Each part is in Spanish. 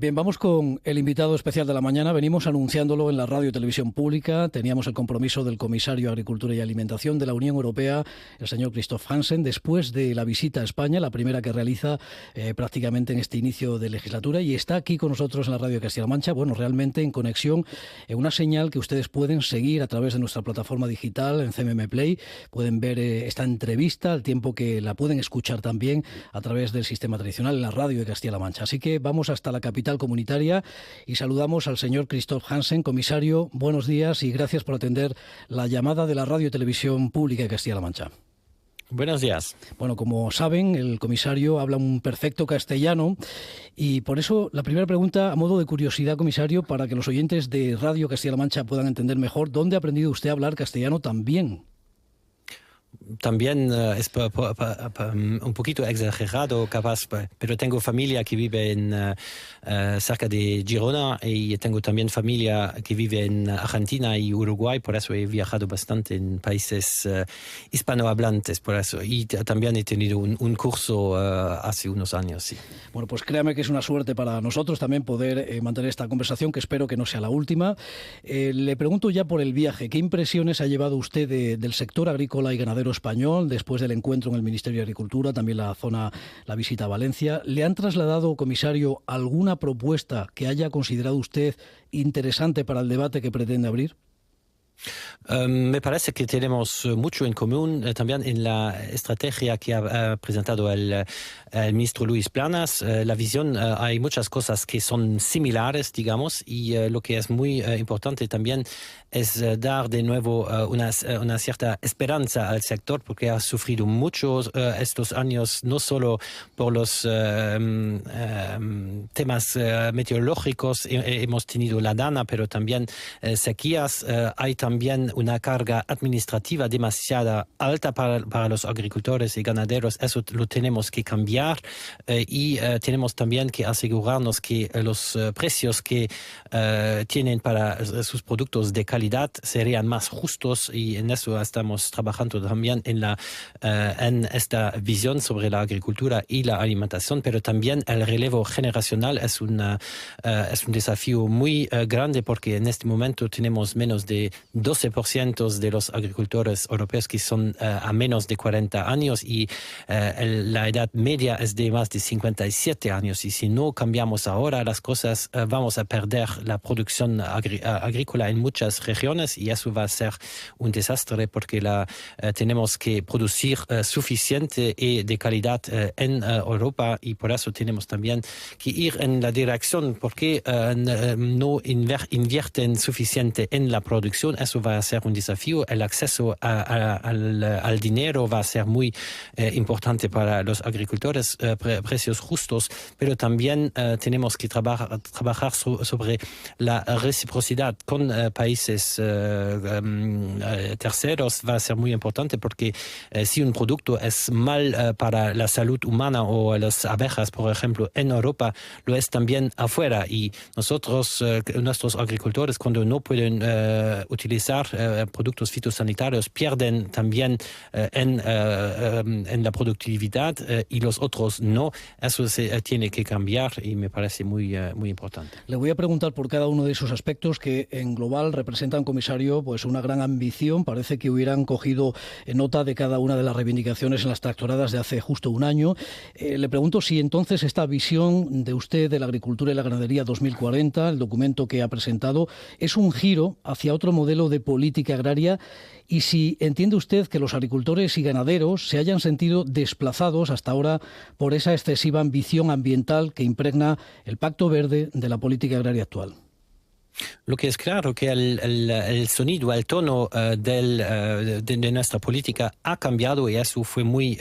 Bien, vamos con el invitado especial de la mañana. Venimos anunciándolo en la radio y televisión pública. Teníamos el compromiso del comisario de Agricultura y Alimentación de la Unión Europea, el señor Christoph Hansen, después de la visita a España, la primera que realiza prácticamente en este inicio de legislatura, y está aquí con nosotros en la radio de Castilla-La Mancha, bueno, realmente en conexión, en una señal que ustedes pueden seguir a través de nuestra plataforma digital en CMM Play. Pueden ver esta entrevista al tiempo que la pueden escuchar también a través del sistema tradicional en la radio de Castilla-La Mancha. Así que vamos hasta la capital comunitaria y saludamos al señor Christoph Hansen. Comisario, buenos días y gracias por atender la llamada de la radio y televisión pública de Castilla-La Mancha. Buenos días. Bueno, como saben, el comisario habla un perfecto castellano y por eso la primera pregunta, a modo de curiosidad, comisario, para que los oyentes de Radio Castilla-La Mancha puedan entender mejor, ¿dónde ha aprendido usted a hablar castellano también? También es un poquito exagerado, capaz, pero tengo familia que vive cerca de Girona y tengo también familia que vive en Argentina y Uruguay, por eso he viajado bastante en países hispanohablantes, por eso. Y también he tenido un curso hace unos años, sí. Bueno, pues créame que es una suerte para nosotros también poder mantener esta conversación, que espero que no sea la última. Le pregunto ya por el viaje, ¿qué impresiones ha llevado usted del sector agrícola y ganadero español después del encuentro en el Ministerio de Agricultura, también la visita a Valencia? ¿Le han trasladado, comisario, alguna propuesta que haya considerado usted interesante para el debate que pretende abrir? Me parece que tenemos mucho en común también en la estrategia que ha presentado el ministro Luis Planas. La visión, hay muchas cosas que son similares, digamos, y lo que es muy importante también es dar de nuevo una cierta esperanza al sector, porque ha sufrido mucho estos años, no solo por los temas meteorológicos, hemos tenido la dana, pero también sequías. Hay también una carga administrativa demasiado alta para los agricultores y ganaderos. Eso lo tenemos que cambiar y tenemos también que asegurarnos que los precios que tienen para sus productos de calidad serían más justos, y en eso estamos trabajando también en esta visión sobre la agricultura y la alimentación, pero también el relevo generacional es un desafío muy grande, porque en este momento tenemos menos de 12% de los agricultores europeos que son a menos de 40 años y la edad media es de más de 57 años, y si no cambiamos ahora las cosas vamos a perder la producción agrícola en muchas regiones, y eso va a ser un desastre, porque tenemos que producir suficiente y de calidad en Europa, y por eso tenemos también que ir en la dirección, porque no invierten suficiente en la producción. Eso va a ser un desafío. El acceso al dinero va a ser muy importante para los agricultores, precios justos, pero también tenemos que trabajar sobre la reciprocidad con países terceros. Va a ser muy importante, porque si un producto es mal para la salud humana o las abejas, por ejemplo, en Europa, lo es también afuera, y nuestros agricultores, cuando no pueden utilizar productos fitosanitarios, pierden también en la productividad, y los otros no. Eso se tiene que cambiar y me parece muy importante. Le voy a preguntar por cada uno de esos aspectos que en global representan, comisario, pues una gran ambición. Parece que hubieran cogido nota de cada una de las reivindicaciones en las tractoradas de hace justo un año. Le pregunto si entonces esta visión de usted de la agricultura y la ganadería 2040, el documento que ha presentado, es un giro hacia otro modelo de política agraria, y si entiende usted que los agricultores y ganaderos se hayan sentido desplazados hasta ahora por esa excesiva ambición ambiental que impregna el Pacto Verde de la política agraria actual. Lo que es claro que el sonido, el tono de nuestra política ha cambiado, y eso fue muy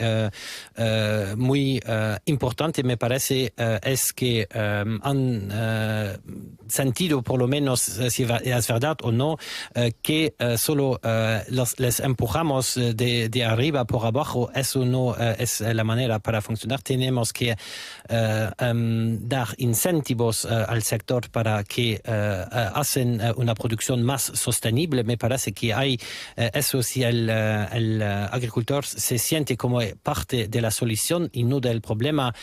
importante, me parece, es que han sentido, por lo menos, si es verdad o no, que solo les empujamos de arriba por abajo. Eso no es la manera para funcionar. Tenemos que dar incentivos al sector para que hacen una producción más sostenible. Me parece que hay eso si el agricultor se siente como parte de la solución y no del problema,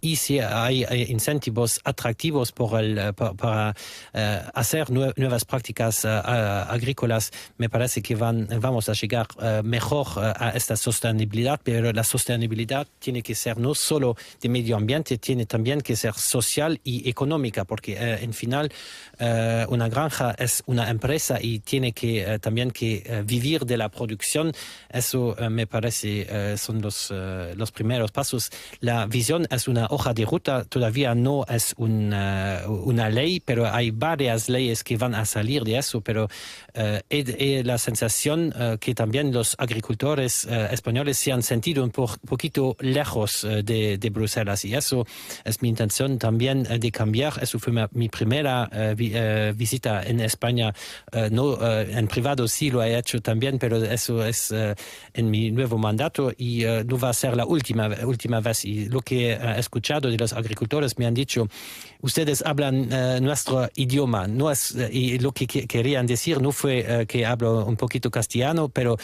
y si hay incentivos atractivos para hacer nuevas prácticas agrícolas, me parece que vamos a llegar mejor a esta sostenibilidad, pero la sostenibilidad tiene que ser no solo de medio ambiente, tiene también que ser social y económica, porque en final una granja es una empresa y tiene que también que vivir de la producción. Eso me parece son los primeros pasos. La visión es una hoja de ruta, todavía no es una ley, pero hay varias leyes que van a salir de eso, pero la sensación que también los agricultores españoles se han sentido un poquito lejos de Bruselas, y eso es mi intención también de cambiar. Eso fue mi primera visita en España, no en privado sí lo he hecho también, pero eso es en mi nuevo mandato, y no va a ser la última vez. Y lo que he escuchado de los agricultores me han dicho: ustedes hablan nuestro idioma, no es, y lo que querían decir no fue que hablo un poquito castellano, pero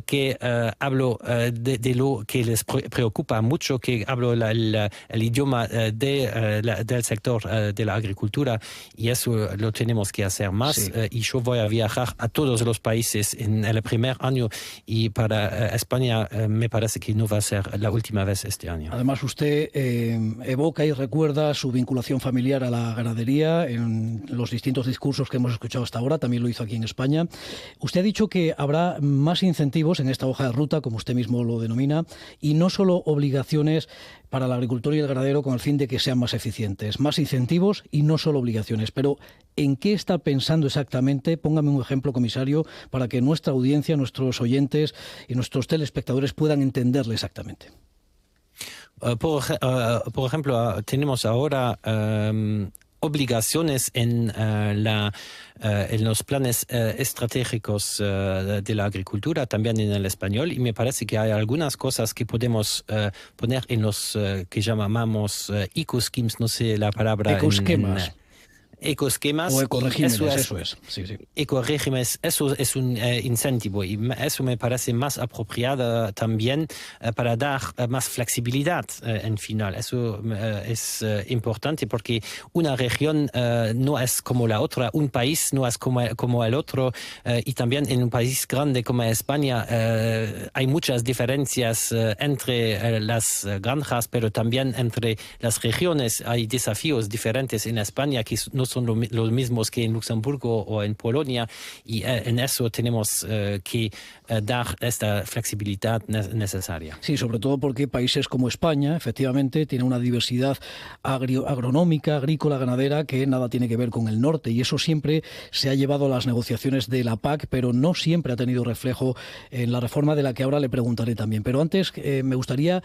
que hablo de lo que les preocupa mucho, que hablo el idioma del sector de la agricultura, y eso lo tenemos que hacer más. Sí. Y yo voy a viajar a todos los países en el primer año, y para España me parece que no va a ser la última vez este año. Además, usted evoca y recuerda su vinculación familiar a la ganadería en los distintos discursos que hemos escuchado hasta ahora, también lo hizo aquí en España. Usted ha dicho que habrá más incentivos en esta hoja de ruta, como usted mismo lo denomina, y no solo obligaciones para el agricultor y el ganadero con el fin de que sean más eficientes. Más incentivos y no solo obligaciones. Pero, ¿en qué está pensando exactamente? Póngame un ejemplo, comisario, para que nuestra audiencia, nuestros oyentes y nuestros telespectadores puedan entenderle exactamente. Por ejemplo, tenemos ahora obligaciones en los planes estratégicos de la agricultura, también en el español, y me parece que hay algunas cosas que podemos poner en los que llamamos ecoschemes, no sé la palabra. Ecoesquemas. Ecoesquemas o ecoregímenes, eso es. Sí, sí. Ecoregímenes, eso es un incentivo, y eso me parece más apropiado también para dar más flexibilidad en final. Eso es importante, porque una región no es como la otra, un país no es como el otro, y también en un país grande como España hay muchas diferencias entre las granjas, pero también entre las regiones. Hay desafíos diferentes en España que no son los mismos que en Luxemburgo o en Polonia, y en eso tenemos que dar esta flexibilidad necesaria. Sí, sobre todo porque países como España, efectivamente, tienen una diversidad agronómica, agrícola, ganadera, que nada tiene que ver con el norte, y eso siempre se ha llevado a las negociaciones de la PAC, pero no siempre ha tenido reflejo en la reforma, de la que ahora le preguntaré también. Pero antes me gustaría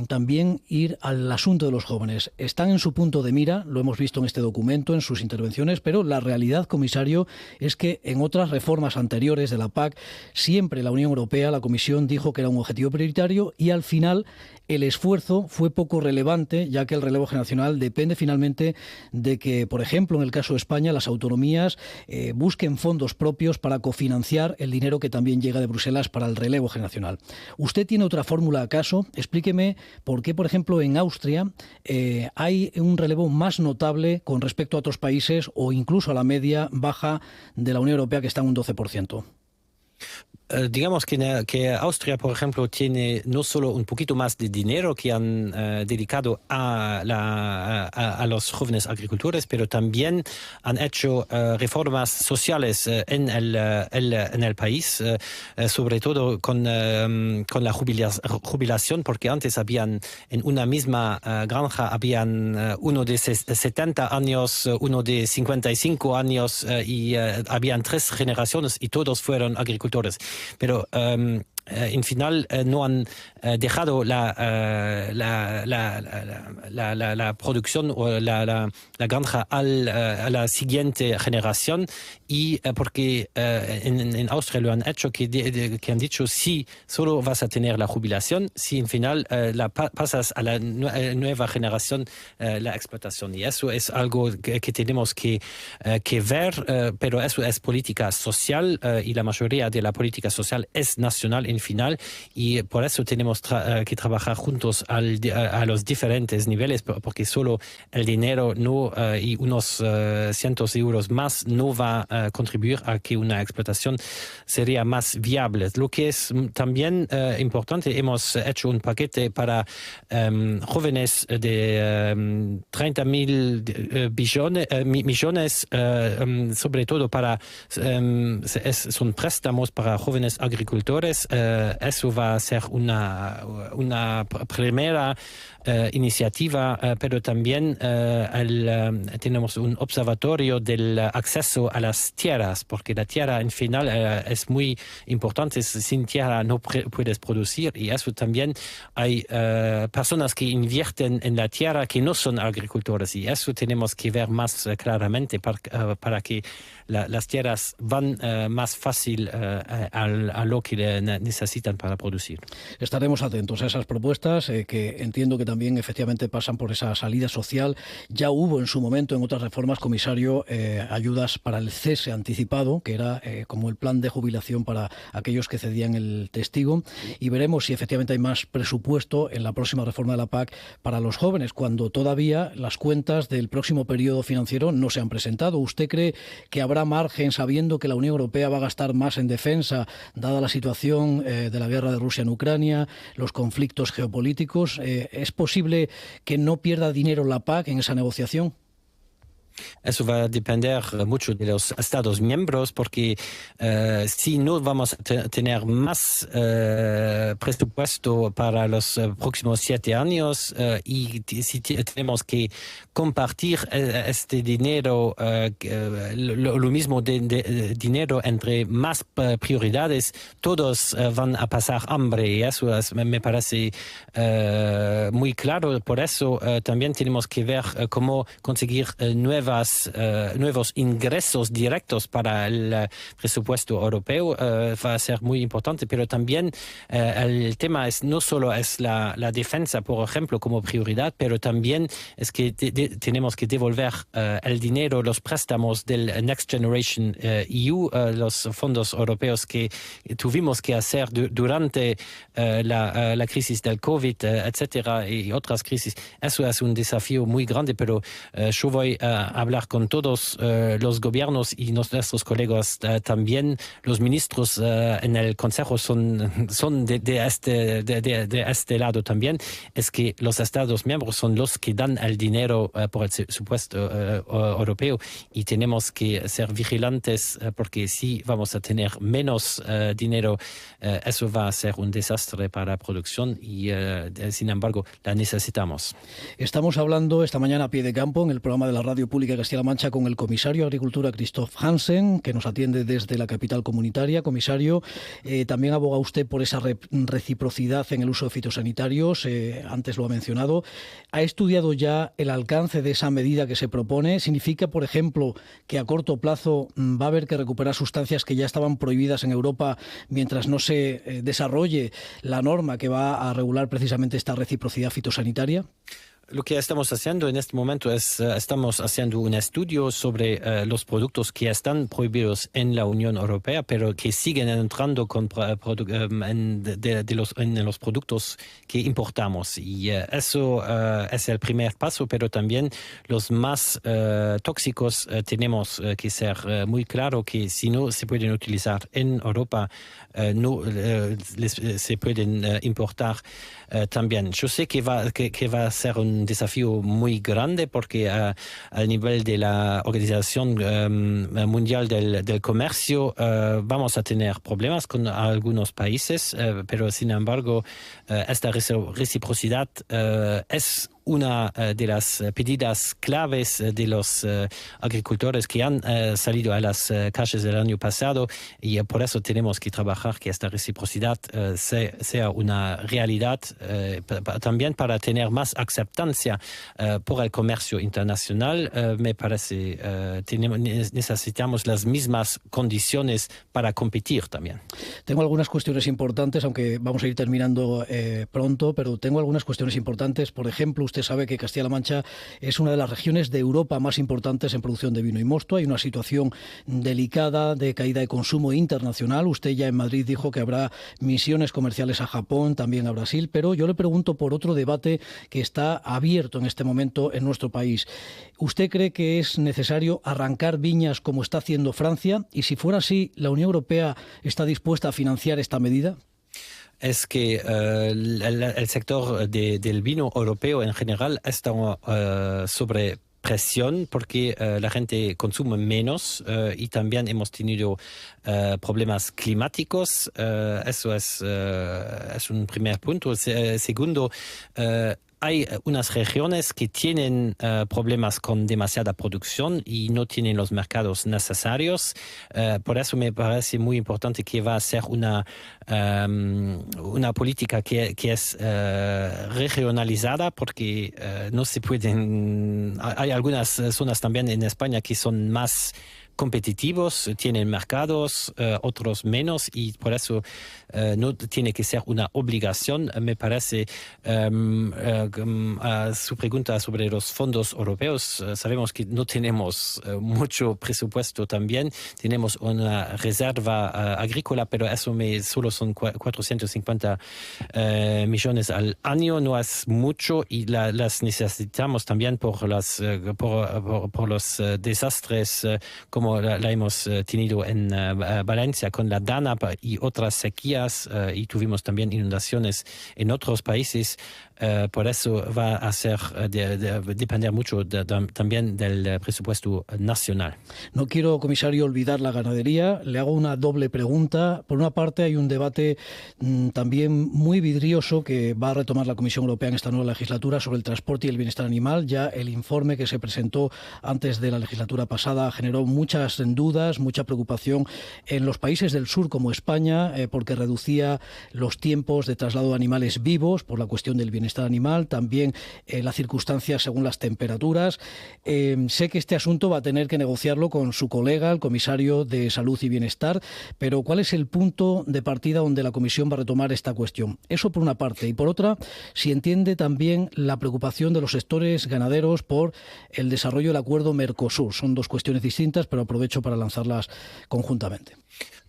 también ir al asunto de los jóvenes. Están en su punto de mira, lo hemos visto en este documento, en sus intervenciones, pero la realidad, comisario, es que en otras reformas anteriores de la PAC siempre la Unión Europea, la Comisión, dijo que era un objetivo prioritario, y al final el esfuerzo fue poco relevante, ya que el relevo generacional depende finalmente de que, por ejemplo, en el caso de España, las autonomías busquen fondos propios para cofinanciar el dinero que también llega de Bruselas para el relevo generacional. ¿Usted tiene otra fórmula acaso? Explíqueme por qué, por ejemplo, en Austria hay un relevo más notable con respecto a otros países, o incluso a la media baja de la Unión Europea, que está en un 12%. Digamos que Austria, por ejemplo, tiene no solo un poquito más de dinero que han dedicado a los jóvenes agricultores, pero también han hecho reformas sociales en el país, sobre todo con la jubilación, porque antes habían en una misma granja habían uno de 70 años, uno de 55 años, y habían 3 generaciones y todos fueron agricultores. Pero en final no han dejado la producción o la granja a la siguiente generación, y porque en Austria lo han hecho, que han dicho si solo vas a tener la jubilación, si en final pasas a la nueva generación la explotación. Y eso es algo que tenemos que ver, pero eso es política social, y la mayoría de la política social es nacional en final, y por eso tenemos que trabajar juntos a los diferentes niveles, porque solo el dinero no, y unos cientos de euros más no va a contribuir a que una explotación sería más viable. Lo que es también importante, hemos hecho un paquete para jóvenes de 30.000 millones, sobre todo para son préstamos para jóvenes agricultores. Eso va a ser una primera iniciativa, pero también tenemos un observatorio del acceso a las tierras, porque la tierra en final es muy importante. Sin tierra no puedes producir, y eso también hay personas que invierten en la tierra que no son agricultores, y eso tenemos que ver más claramente para que las tierras van más fácil a lo que necesitan para producir. Estaremos atentos a esas propuestas que entiendo que también efectivamente pasan por esa salida social. Ya hubo en su momento en otras reformas, comisario, ayudas para el cese anticipado, que era como el plan de jubilación para aquellos que cedían el testigo, y veremos si efectivamente hay más presupuesto en la próxima reforma de la PAC para los jóvenes, cuando todavía las cuentas del próximo periodo financiero no se han presentado. ¿Usted cree que habrá margen, sabiendo que la Unión Europea va a gastar más en defensa, dada la situación de la guerra de Rusia en Ucrania, los conflictos geopolíticos? ¿Es posible que no pierda dinero la PAC en esa negociación? Eso va a depender mucho de los Estados miembros, porque si no vamos a tener más presupuesto para los próximos 7 años, y si tenemos que compartir este dinero, lo mismo de dinero entre más prioridades, todos van a pasar hambre, y eso me parece muy claro. Por eso también tenemos que ver cómo conseguir nuevos ingresos directos para el presupuesto europeo. Va a ser muy importante, pero también el tema no solo es la defensa, por ejemplo, como prioridad, pero también es que tenemos que devolver el dinero, los préstamos del Next Generation EU, los fondos europeos que tuvimos que hacer durante la crisis del COVID, etcétera, y otras crisis. Eso es un desafío muy grande, pero yo voy a hablar con todos los gobiernos y nuestros colegas también. Los ministros en el Consejo son de este lado también. Es que los Estados miembros son los que dan el dinero por el presupuesto europeo, y tenemos que ser vigilantes, porque si vamos a tener menos dinero, eso va a ser un desastre para la producción, y sin embargo la necesitamos. Estamos hablando esta mañana a pie de campo en el programa de la Radio Pública de Castilla-La Mancha con el comisario de Agricultura, Christoph Hansen, que nos atiende desde la capital comunitaria. Comisario, también aboga usted por esa reciprocidad en el uso de fitosanitarios, antes lo ha mencionado. ¿Ha estudiado ya el alcance de esa medida que se propone? ¿Significa, por ejemplo, que a corto plazo va a haber que recuperar sustancias que ya estaban prohibidas en Europa mientras no se desarrolle la norma que va a regular precisamente esta reciprocidad fitosanitaria? Lo que estamos haciendo en este momento es estamos haciendo un estudio sobre los productos que están prohibidos en la Unión Europea, pero que siguen entrando en los productos que importamos. Y eso es el primer paso, pero también los más tóxicos tenemos que ser muy claro que si no se pueden utilizar en Europa, no se pueden importar también. Yo sé que va a ser un desafío muy grande, porque al nivel de la Organización Mundial del Comercio vamos a tener problemas con algunos países, pero sin embargo esta reciprocidad es una de las pedidas claves de los agricultores que han salido a las calles el año pasado, y por eso tenemos que trabajar que esta reciprocidad sea una realidad, también para tener más aceptancia por el comercio internacional. Me parece necesitamos las mismas condiciones para competir también. Tengo algunas cuestiones importantes, aunque vamos a ir terminando pronto, pero tengo algunas cuestiones importantes. Por ejemplo, usted sabe que Castilla-La Mancha es una de las regiones de Europa más importantes en producción de vino y mosto. Hay una situación delicada de caída de consumo internacional. Usted ya en Madrid dijo que habrá misiones comerciales a Japón, también a Brasil, pero yo le pregunto por otro debate que está abierto en este momento en nuestro país. ¿Usted cree que es necesario arrancar viñas como está haciendo Francia? Y si fuera así, ¿la Unión Europea está dispuesta a financiar esta medida? Es que el sector del vino europeo en general está sobre presión porque la gente consume menos y también hemos tenido problemas climáticos. Eso es un primer punto. Segundo, hay unas regiones que tienen problemas con demasiada producción y no tienen los mercados necesarios. Por eso me parece muy importante que va a ser una política que es regionalizada, porque no se pueden... Hay algunas zonas también en España que son más competitivos, tienen mercados, otros menos, y por eso no tiene que ser una obligación. Me parece su pregunta sobre los fondos europeos. Sabemos que no tenemos mucho presupuesto también, tenemos una reserva agrícola, pero eso solo son 450 millones al año, no es mucho, y las necesitamos también por los desastres como la hemos tenido en Valencia con la Dana y otras sequías, y tuvimos también inundaciones en otros países. Por eso va a depender mucho también del presupuesto nacional. No quiero, comisario, olvidar la ganadería. Le hago una doble pregunta. Por una parte, hay un debate también muy vidrioso que va a retomar la Comisión Europea en esta nueva legislatura sobre el transporte y el bienestar animal. Ya el informe que se presentó antes de la legislatura pasada generó muchas dudas, mucha preocupación en los países del sur como España, porque reducía los tiempos de traslado de animales vivos por la cuestión del bienestar animal, también las circunstancias según las temperaturas. Sé que este asunto va a tener que negociarlo con su colega, el comisario de Salud y Bienestar, pero ¿cuál es el punto de partida donde la Comisión va a retomar esta cuestión? Eso por una parte. Y por otra, si entiende también la preocupación de los sectores ganaderos por el desarrollo del acuerdo Mercosur. Son dos cuestiones distintas, pero aprovecho para lanzarlas conjuntamente.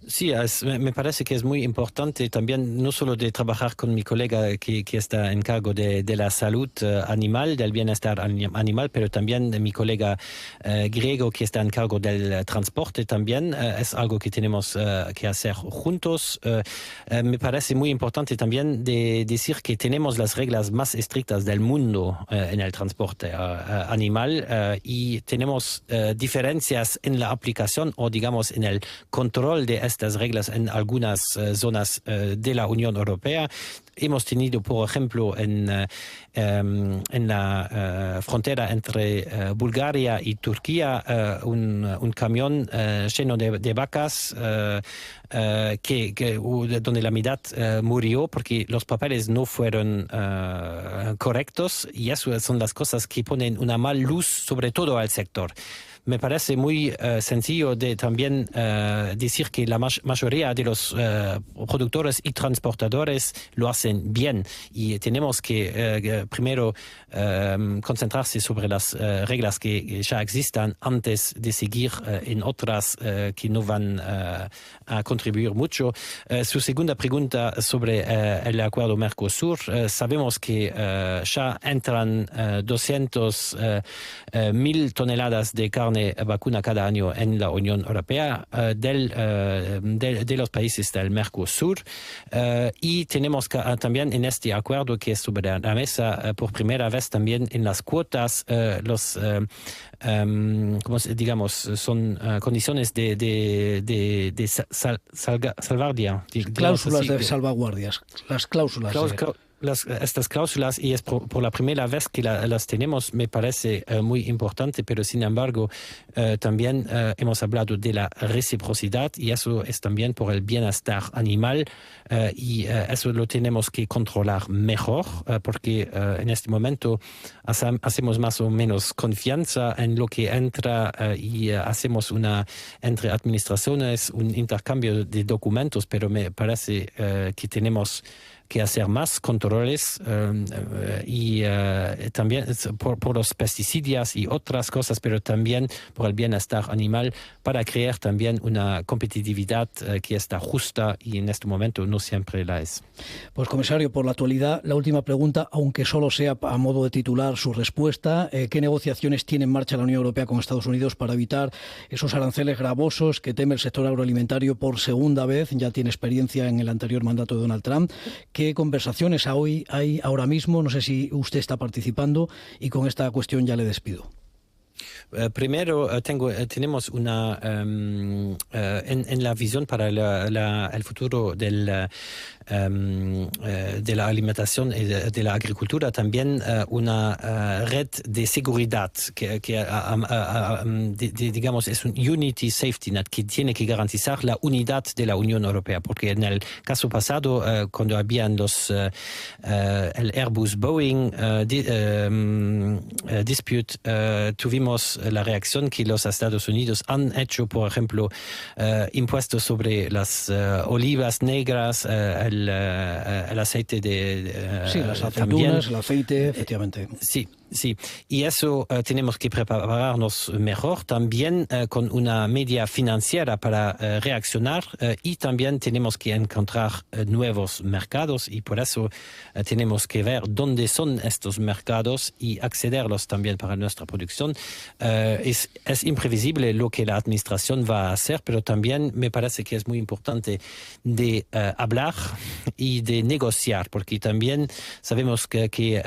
Sí, me parece que es muy importante también no solo de trabajar con mi colega que está en cargo de la salud animal, del bienestar animal, pero también de mi colega griego que está en cargo del transporte también. Es algo que tenemos que hacer juntos. Me parece muy importante también de decir que tenemos las reglas más estrictas del mundo en el transporte animal, y tenemos diferencias en la aplicación o digamos en el control de estas reglas en algunas zonas de la Unión Europea. Hemos tenido, por ejemplo, en la frontera entre Bulgaria y Turquía un camión lleno de vacas donde la mitad murió porque los papeles no fueron correctos, y eso son las cosas que ponen una mala luz sobre todo al sector. Me parece muy sencillo de también decir que la mayoría de los productores y transportadores lo hacen bien, y tenemos que primero concentrarse sobre las reglas que ya existan antes de seguir en otras que no van a contribuir mucho. Su segunda pregunta sobre el acuerdo Mercosur. Sabemos que ya entran 200.000 toneladas de carne vacuna cada año en la Unión Europea de los países del Mercosur, y tenemos también en este acuerdo que es sobre la mesa por primera vez también en las cuotas digamos son condiciones de salvaguardia, cláusulas de salvaguardias, las cláusulas estas cláusulas, y es por la primera vez que las tenemos, me parece muy importante, pero sin embargo también hemos hablado de la reciprocidad, y eso es también por el bienestar animal, y eso lo tenemos que controlar mejor, porque en este momento hacemos más o menos confianza en lo que entra, y hacemos entre administraciones un intercambio de documentos, pero me parece que tenemos que hacer más controles, y también por los pesticidas y otras cosas, pero también por el bienestar animal, para crear también una competitividad que está justa, y en este momento no siempre la es. Pues comisario, por la actualidad, la última pregunta, aunque solo sea a modo de titular su respuesta, ¿qué negociaciones tiene en marcha la Unión Europea con Estados Unidos para evitar esos aranceles gravosos que teme el sector agroalimentario por segunda vez? Ya tiene experiencia en el anterior mandato de Donald Trump. ¿Qué conversaciones hay ahora mismo? No sé si usted está participando, y con esta cuestión ya le despido. Primero, tenemos una en la visión para el futuro de la alimentación y de la agricultura, también una red de seguridad que digamos es un Unity Safety Net, que tiene que garantizar la unidad de la Unión Europea, porque en el caso pasado, cuando habían el Airbus-Boeing dispute, tuvimos la reacción que los Estados Unidos han hecho, por ejemplo, impuestos sobre las olivas negras, el aceite sí, las aceitunas, también. El aceite, efectivamente. Sí. Sí, y eso tenemos que prepararnos mejor, también con una media financiera para reaccionar, y también tenemos que encontrar nuevos mercados, y por eso tenemos que ver dónde son estos mercados y accederlos también para nuestra producción. Es imprevisible lo que la administración va a hacer, pero también me parece que es muy importante de hablar y de negociar, porque también sabemos que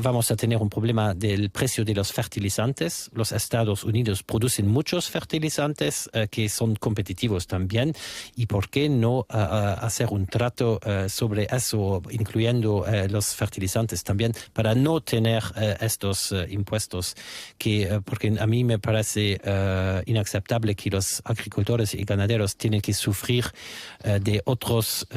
vamos a tener un problema del precio de los fertilizantes. Los Estados Unidos producen muchos fertilizantes que son competitivos también, y por qué no hacer un trato sobre eso, incluyendo los fertilizantes también, para no tener estos impuestos, porque a mí me parece inaceptable que los agricultores y ganaderos tienen que sufrir de otros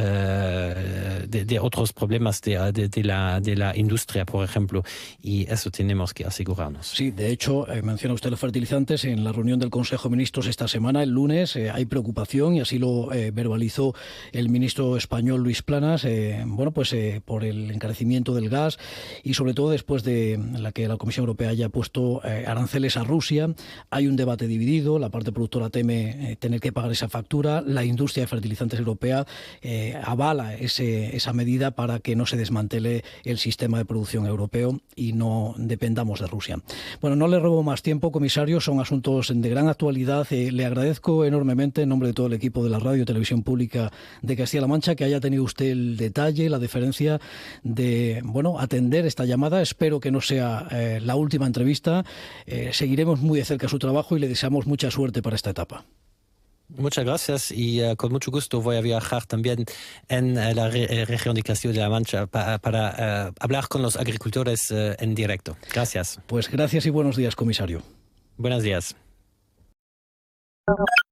problemas de la industria, por ejemplo, y eso tenemos que asegurarnos. Sí, de hecho, menciona usted los fertilizantes. En la reunión del Consejo de Ministros esta semana, el lunes, hay preocupación, y así lo verbalizó el ministro español Luis Planas, por el encarecimiento del gas, y sobre todo después de que la Comisión Europea haya puesto aranceles a Rusia. Hay un debate dividido. La parte productora teme tener que pagar esa factura. La industria de fertilizantes europea avala esa medida para que no se desmantele el sistema de producción europeo y no dependamos de Rusia. Bueno, no le robo más tiempo, comisario, son asuntos de gran actualidad. Le agradezco enormemente, en nombre de todo el equipo de la Radio y Televisión Pública de Castilla-La Mancha, que haya tenido usted el detalle, la deferencia de atender esta llamada. Espero que no sea la última entrevista. Seguiremos muy de cerca su trabajo y le deseamos mucha suerte para esta etapa. Muchas gracias, y con mucho gusto voy a viajar también en la región de Castilla-La Mancha para hablar con los agricultores en directo. Gracias. Pues gracias y buenos días, comisario. Buenos días.